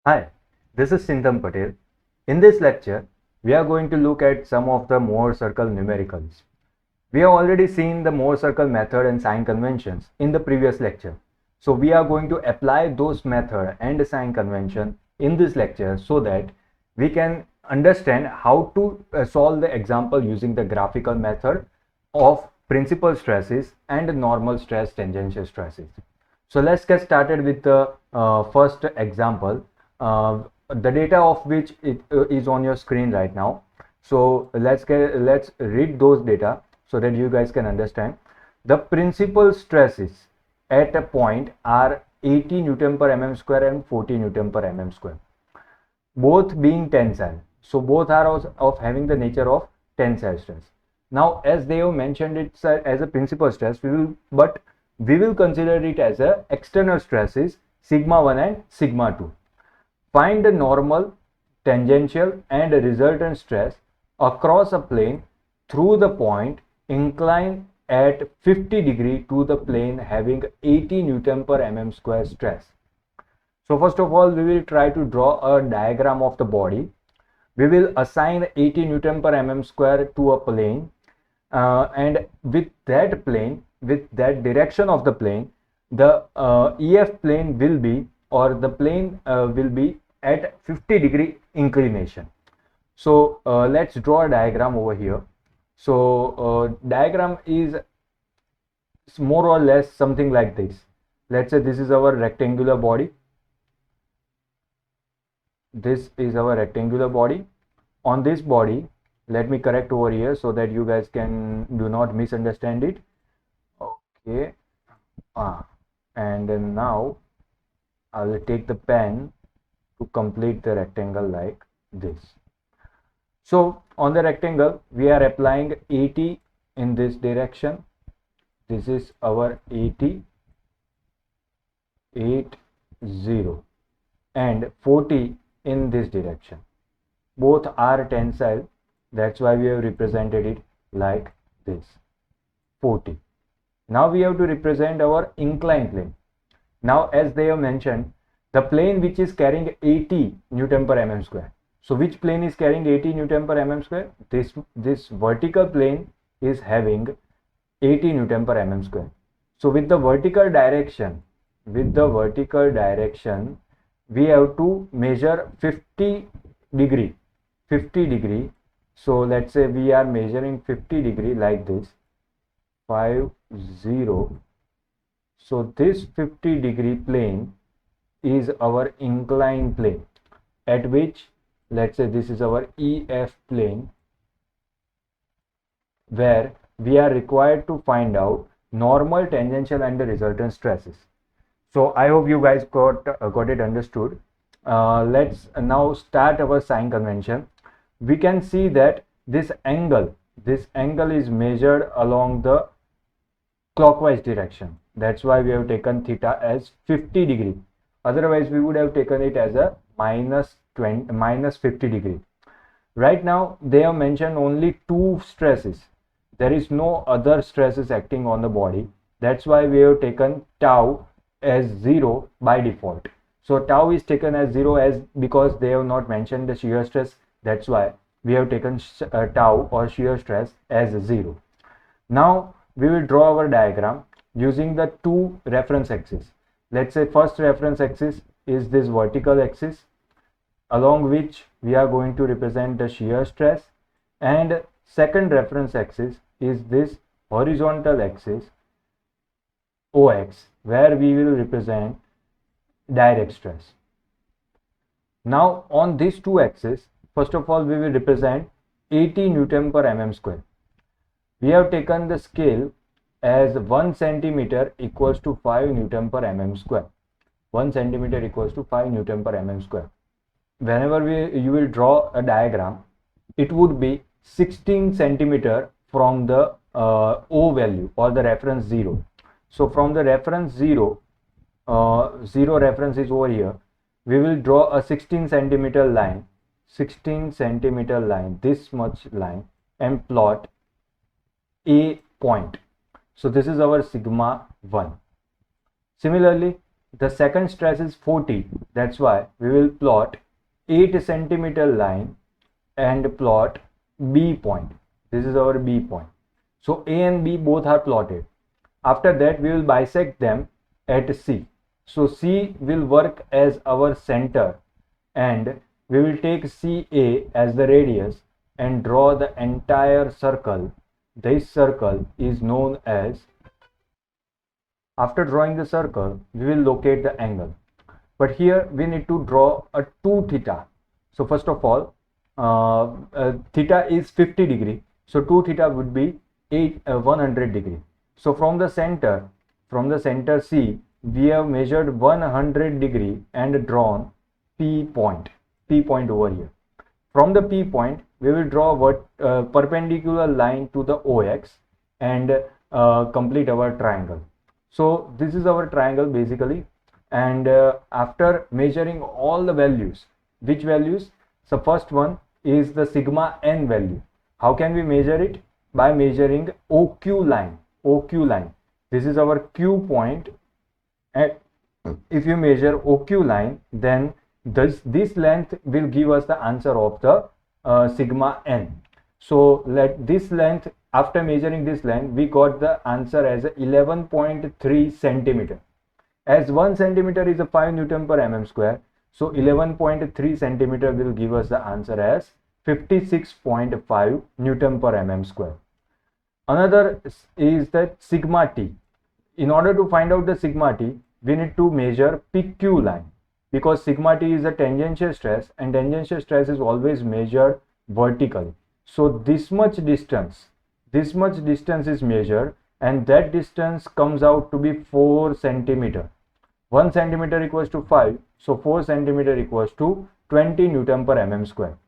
Hi, this is Patel. In this lecture, we are going to look at some of the Mohr circle numericals. We have already seen the Mohr circle method and sign conventions in the previous lecture. So we are going to apply those method and sign convention in this lecture so that we can understand how to solve the example using the graphical method of principal stresses and normal stress tangential stresses. So let's get started with the first example, the data of which is on your screen right now. So let's read those data so that you guys can understand. The principal stresses at a point are 80 Newton per mm square and 40 Newton per mm square, both being tensile. So both are of having the nature of tensile stress. Now, as they have mentioned it as a principal stress, we will consider it as a external stresses sigma 1 and sigma 2. Find the normal, tangential and resultant stress across a plane through the point inclined at 50 degree to the plane having 80 Newton per mm square stress. So first of all, we will try to draw a diagram of the body. We will assign 80 Newton per mm square to a plane, and with that plane, with that direction of the plane, the EF plane will be, or the plane will be at 50 degree inclination. So let's draw a diagram over here. So diagram is more or less something like this. Let's say this is our rectangular body. This is our rectangular body. On this body, let me correct over here so that you guys do not misunderstand it. Okay. And then now I will take the pen to complete the rectangle like this. So on the rectangle, we are applying 80 in this direction. This is our 80, 80, and 40 in this direction. Both are tensile, that's why we have represented it like this, 40. Now we have to represent our inclined plane. Now, as they have mentioned, the plane which is carrying 80 Newton per mm square. So which plane is carrying 80 Newton per mm square? This vertical plane is having 80 Newton per mm square. So with the vertical direction, we have to measure 50 degree. So let's say we are measuring 50 degree like this, 50. So this 50 degree plane is our inclined plane, at which, let's say this is our EF plane, where we are required to find out normal, tangential and the resultant stresses. So I hope you guys got it understood. Let's now start our sign convention. We can see that this angle is measured along the clockwise direction. That's why we have taken theta as 50 degree. Otherwise, we would have taken it as a minus 50 degree. Right now, they have mentioned only two stresses. There is no other stresses acting on the body. That's why we have taken tau as 0 by default. So tau is taken as 0 because they have not mentioned the shear stress. That's why we have taken tau or shear stress as 0. Now we will draw our diagram using the two reference axes. Let's say first reference axis is this vertical axis, along which we are going to represent the shear stress, and second reference axis is this horizontal axis OX, where we will represent direct stress. Now on these two axes, first of all we will represent 80 Newton per mm square. We have taken the scale as 1 centimeter equals to 5 Newton per mm square. 1 centimeter equals to 5 Newton per mm square. Whenever you will draw a diagram, it would be 16 centimeter from the O value or the reference 0. So from the reference 0, 0 reference is over here, we will draw a 16 centimeter line, this much line, and plot A point. So this is our sigma 1. Similarly, the second stress is 40. That's why we will plot 8 centimeter line and plot B point. This is our B point. So A and B both are plotted. After that, we will bisect them at C. So C will work as our center, and we will take CA as the radius and draw the entire circle. This circle is known as, after drawing the circle, we will locate the angle. But here we need to draw a 2 theta. So first of all, theta is 50 degree. So 2 theta would be 100 degree. So from the center C, we have measured 100 degree and drawn P point over here. From the P point, we will draw perpendicular line to the OX and complete our triangle. So this is our triangle basically. And after measuring all the values, which values? So first one is the sigma n value. How can we measure it? By measuring OQ line. This is our Q point, and if you measure OQ line, then this length will give us the answer of the sigma n. So let this length, after measuring this length, we got the answer as 11.3 centimeter. As 1 centimeter is a 5 Newton per mm square, so 11.3 centimeter will give us the answer as 56.5 Newton per mm square. Another is the sigma t. In order to find out the sigma t, we need to measure PQ line, because sigma t is a tangential stress, and tangential stress is always measured vertically. So this much distance is measured, and that distance comes out to be 4 centimeter. 1 centimeter equals to 5, so 4 centimeter equals to 20 Newton per mm square.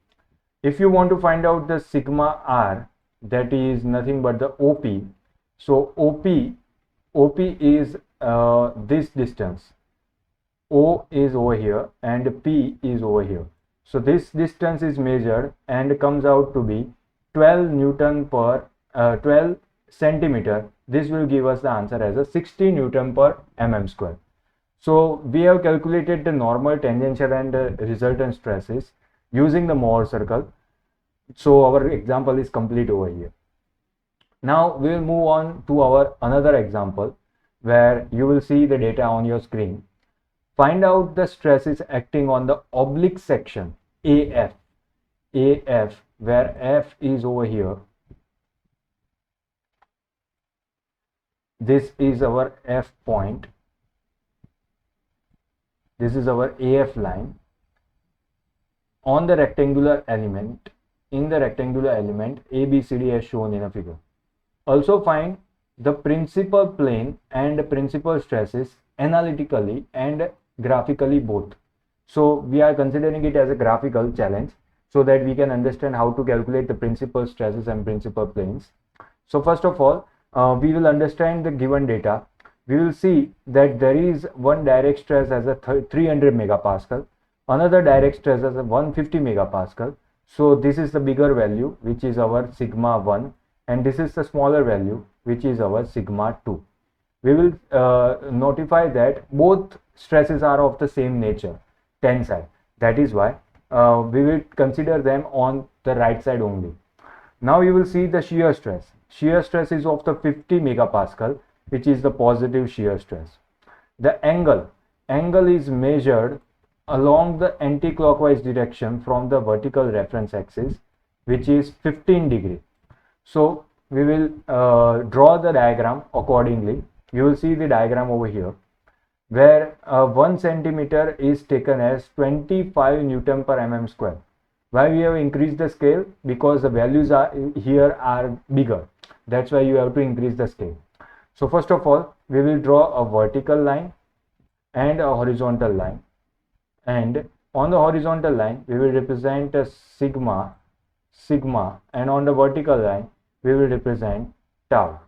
If you want to find out the sigma r, that is nothing but the OP. So OP is this distance. O is over here and P is over here. So this distance is measured and comes out to be 12 centimeter. This will give us the answer as a 60 Newton per mm square. So we have calculated the normal, tangential and resultant stresses using the Mohr circle. So our example is complete over here. Now we will move on to our another example where you will see the data on your screen. Find out the stresses acting on the oblique section AF, where F is over here. This is our F point. This is our AF line on the rectangular element. In the rectangular element ABCD as shown in a figure. Also find the principal plane and principal stresses analytically and graphically both. So we are considering it as a graphical challenge so that we can understand how to calculate the principal stresses and principal planes. So first of all, we will understand the given data. We will see that there is one direct stress as a 300 megapascal, another direct stress as a 150 megapascal. So this is the bigger value, which is our sigma 1, and this is the smaller value, which is our sigma 2. We will notify that both stresses are of the same nature, tensile. That is why we will consider them on the right side only. Now you will see the shear stress. Shear stress is of the 50 megapascal, which is the positive shear stress. The angle is measured along the anti-clockwise direction from the vertical reference axis, which is 15 degree. So we will draw the diagram accordingly. You will see the diagram over here, where 1 centimeter is taken as 25 Newton per mm square. Why we have increased the scale? Because the values here are bigger. That's why you have to increase the scale. So first of all, we will draw a vertical line and a horizontal line. And on the horizontal line, we will represent a sigma, and on the vertical line, we will represent tau.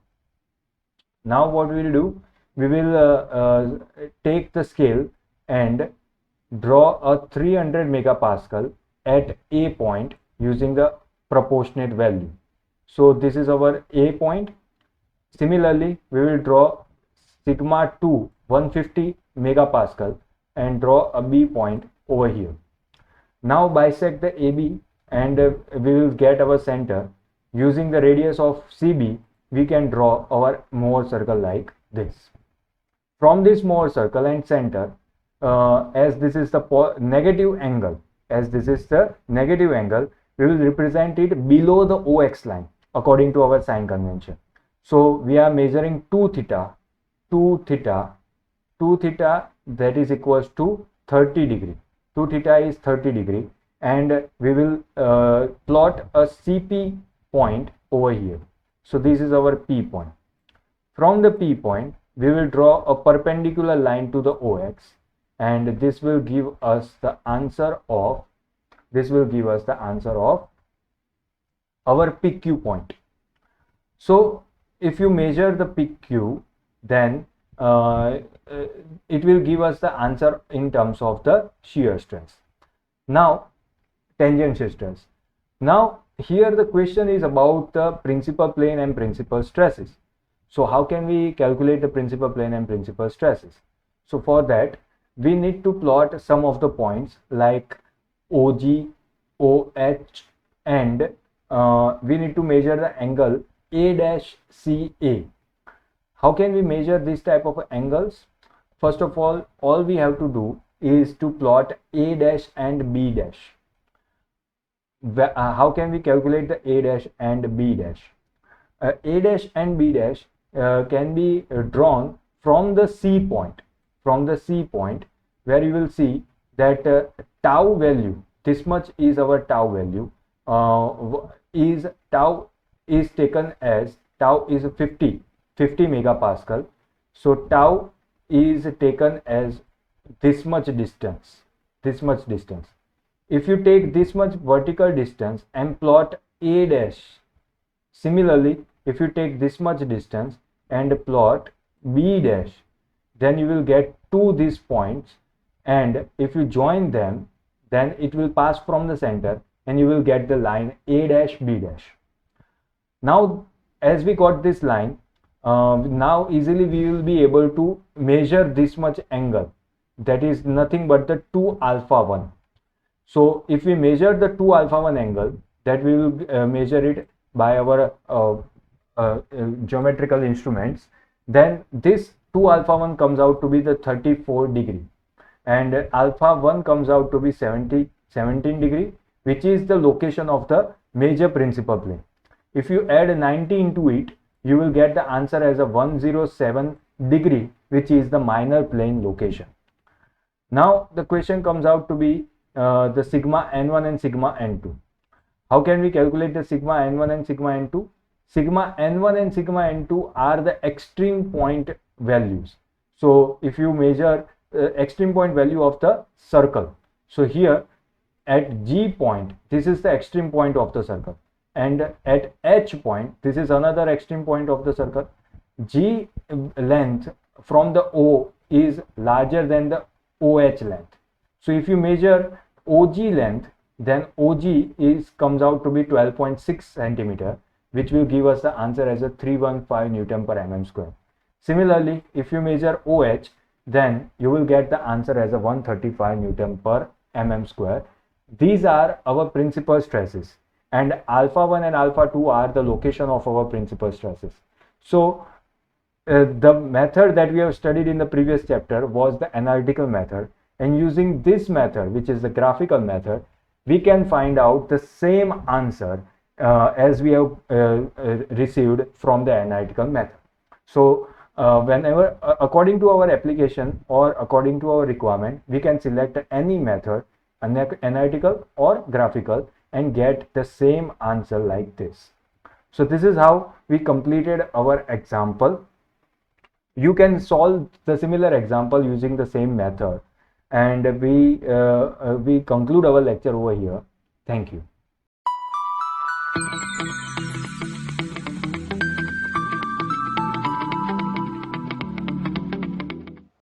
Now what we will do? We will take the scale and draw a 300 megapascal at A point using the proportionate value. So this is our A point, Similarly, we will draw sigma 2 150 megapascal and draw a B point over here. Now bisect the AB and we will get our center. Using the radius of CB, we can draw our Mohr circle like this. From this Mohr circle and center, as this is the negative angle, we will represent it below the OX line according to our sign convention. So we are measuring 2 theta, that is equals to 30 degree. 2 theta is 30 degree, and we will plot a CP point over here. So this is our P point. From the P point, we will draw a perpendicular line to the OX, and this will give us the answer of our PQ point. So if you measure the PQ, then it will give us the answer in terms of the shear stress. Now tangential stress. Now here the question is about the principal plane and principal stresses. So how can we calculate the principal plane and principal stresses? So for that, we need to plot some of the points like OG, OH, and we need to measure the angle A-CA. How can we measure this type of angles? First of all we have to do is to plot A- and B'. How can we calculate the A' and B'? A' and B' can be drawn from the C point. Where you will see that tau value, this much is our tau value, tau is taken as, tau is 50 megapascal. So tau is taken as this much distance. If you take this much vertical distance and plot A', similarly if you take this much distance and plot B', then you will get to these points, and if you join them, then it will pass from the center and you will get the line A', B'. Now as we got this line, now easily we will be able to measure this much angle, that is nothing but the 2 alpha 1. So if we measure the 2 alpha 1 angle, that we will measure it by our geometrical instruments, then this 2 alpha 1 comes out to be the 34 degree, and alpha 1 comes out to be 17 degree, which is the location of the major principal plane. If you add 90 into it, you will get the answer as a 107 degree, which is the minor plane location. Now the question comes out to be the sigma n1 and sigma n2. How can we calculate the sigma n1 and sigma n2? Sigma n1 and sigma n2 are the extreme point values. So if you measure extreme point value of the circle, so here at G point, this is the extreme point of the circle, and at H point, this is another extreme point of the circle. G length from the O is larger than the OH length. So if you measure OG length, then OG comes out to be 12.6 centimeter, which will give us the answer as a 315 Newton per mm square. Similarly, if you measure OH, then you will get the answer as a 135 Newton per mm square. These are our principal stresses, and alpha 1 and alpha 2 are the location of our principal stresses. So the method that we have studied in the previous chapter was the analytical method, and using this method, which is the graphical method, we can find out the same answer as we have received from the analytical method. So whenever according to our application or according to our requirement, we can select any method, analytical or graphical, and get the same answer like this. So this is how we completed our example. You can solve the similar example using the same method, and we conclude our lecture over here. Thank you.